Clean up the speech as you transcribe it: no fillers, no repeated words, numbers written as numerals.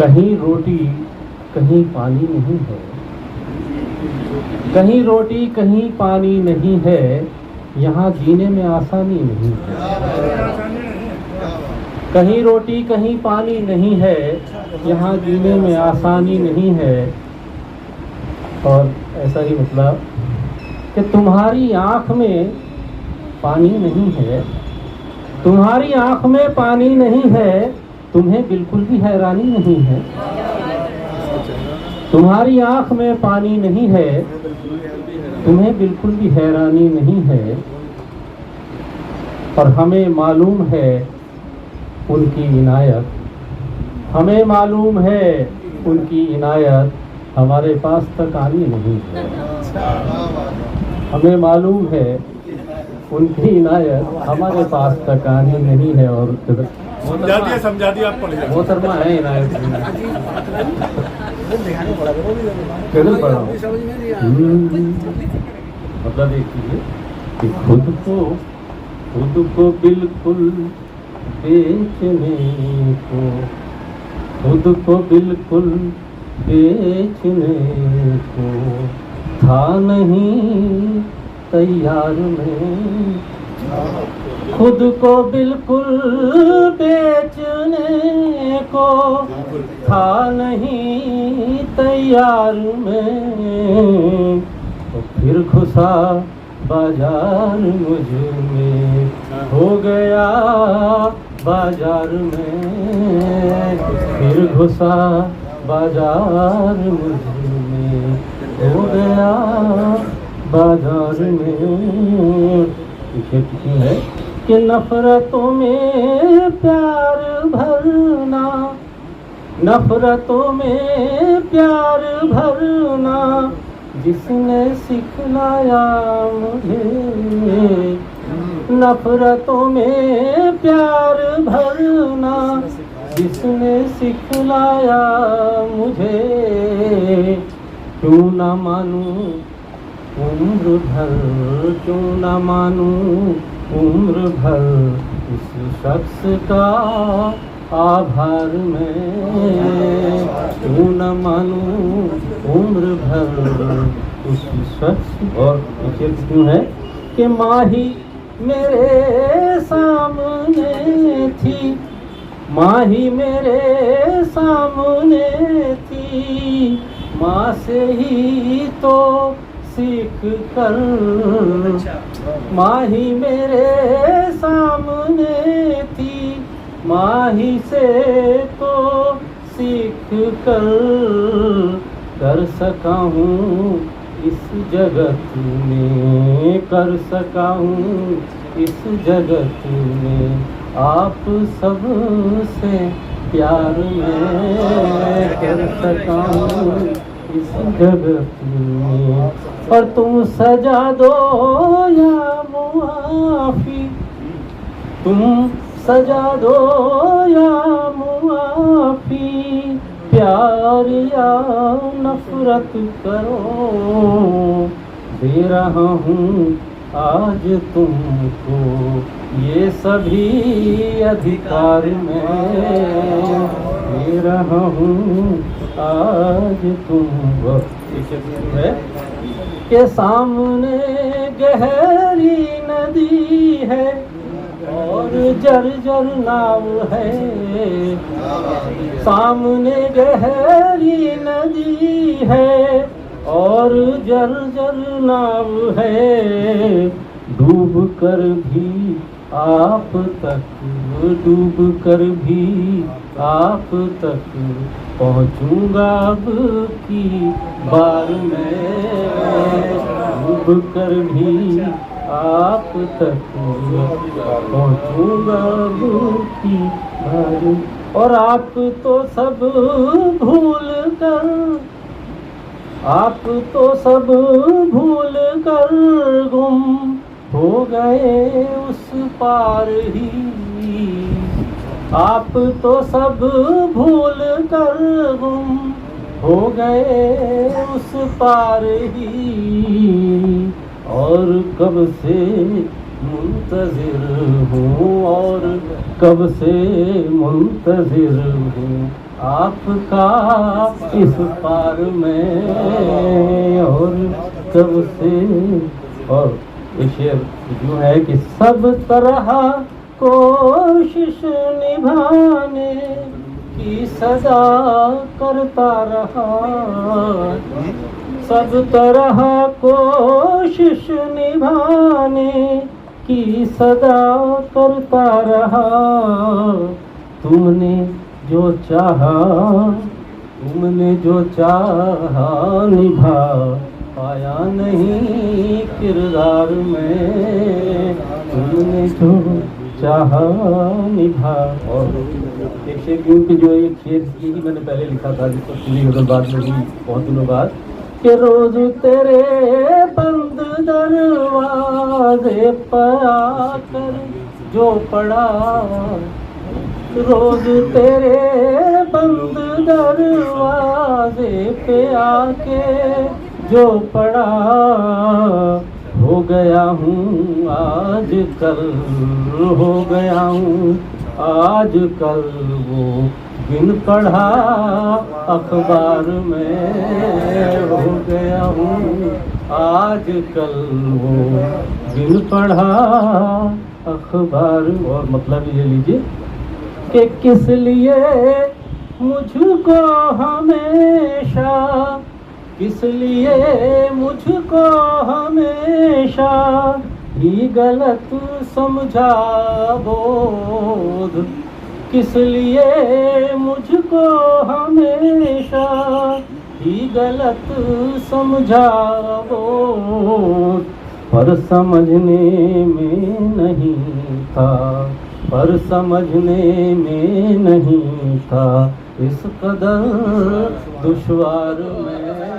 कहीं रोटी कहीं पानी नहीं है, कहीं रोटी कहीं पानी नहीं है, यहाँ जीने में आसानी नहीं है। कहीं रोटी कहीं पानी नहीं है, यहाँ जीने में आसानी नहीं है। और ऐसा ही मतलब कि तुम्हारी आँख में पानी नहीं है, तुम्हारी आँख में पानी नहीं है, तुम्हें बिल्कुल भी हैरानी नहीं है। तुम्हारी आँख में पानी नहीं है, तुम्हें बिल्कुल भी हैरानी नहीं है। और हमें मालूम है उनकी इनायत, हमें मालूम है उनकी इनायत हमारे पास तक आनी नहीं है। हमें मालूम है उनकी इनायत हमारे पास तक आनी नहीं है। और समझा दिया आप पढ़ मोहतरमा है इनायत केवल पढ़ा मतलब एक चीज कि खुद को बिल्कुल बेचने को, खुद को बिल्कुल बेचने को था नहीं तैयार में। खुद को बिल्कुल बेचने को था नहीं तैयार में। तो फिर घुसा बाजार मुझ में, हो गया बाजार में। फिर घुसा बाजार मुझ में, हो गया बाजार में। कितनी है कि नफरतों में प्यार भरना, नफरतों में प्यार भरना जिसने सिखलाया मुझे। नफरतों में प्यार भरना जिसने सिखलाया मुझे। क्यों ना मानूं उम्र भर, क्यों ना मानूं उम्र भर उस शख्स का आभार में। क्यों न मानूं उम्र भर उस शख्स। और क्यों है कि माही मेरे सामने थी, माही मेरे सामने थी। माँ से ही तो सीख कर, माही मेरे सामने थी। माही से तो सीख कर सका हूँ इस जगत में, कर सका हूँ इस जगत में। आप सब से प्यार में कर सका हूँ इस जगत में। और तुम सजा दो या मुआफी, तुम सजा दो या मुआफी। प्यार या नफरत करो, दे रहा हूँ आज तुमको ये सभी अधिकार में। दे रहा हूँ आज तुमको के सामने गहरी नदी है और जर्जर नाव है। सामने गहरी नदी है और जर्जर नाव है। डूब कर भी आप तक, डूब कर भी आप तक पहुँचूंगा अब की बार में। डूब कर भी आप तक पहुँचूंगा अब की बार। और आप तो सब भूल कर, आप तो सब भूल कर गुम हो गए उस पार ही। आप तो सब भूल कर गुम हो गए उस पार ही। और कब से मुंतज़िर हूँ, और कब से मुंतज़िर हूँ आपका इस पार में और कब से। और ये शेर यूं है कि सब तरह कोशिश निभाने की सदा करता रहा, सब तरह कोशिश निभाने की सदा करता रहा। तुमने जो चाहा निभा पाया नहीं किरदार में, तुमने जो चाहा निभा। और एक शेर यूं कि जो एक शेर यही मैंने पहले लिखा था, जिसको पूरी गजल बाद में हुई बहुत दिनों बाद, कि रोज तेरे बंद दरवाजे पर आकर जो पड़ा, रोज तेरे बंद दरवाजे पे आके जो पड़ा, हो गया हूँ आज कल, हो गया हूँ आज कल वो बिन पढ़ा अखबार में, हो गया हूँ आज कल वो बिन पढ़ा अखबार। और मतलब ये लीजिए कि किस लिए मुझको हमेशा, किस लिए मुझको हमेशा ही गलत समझा बोध, किस लिए मुझको हमेशा ही गलत समझा बोध। पर समझने में नहीं था, पर समझने में नहीं था इस कदर दुश्वार में।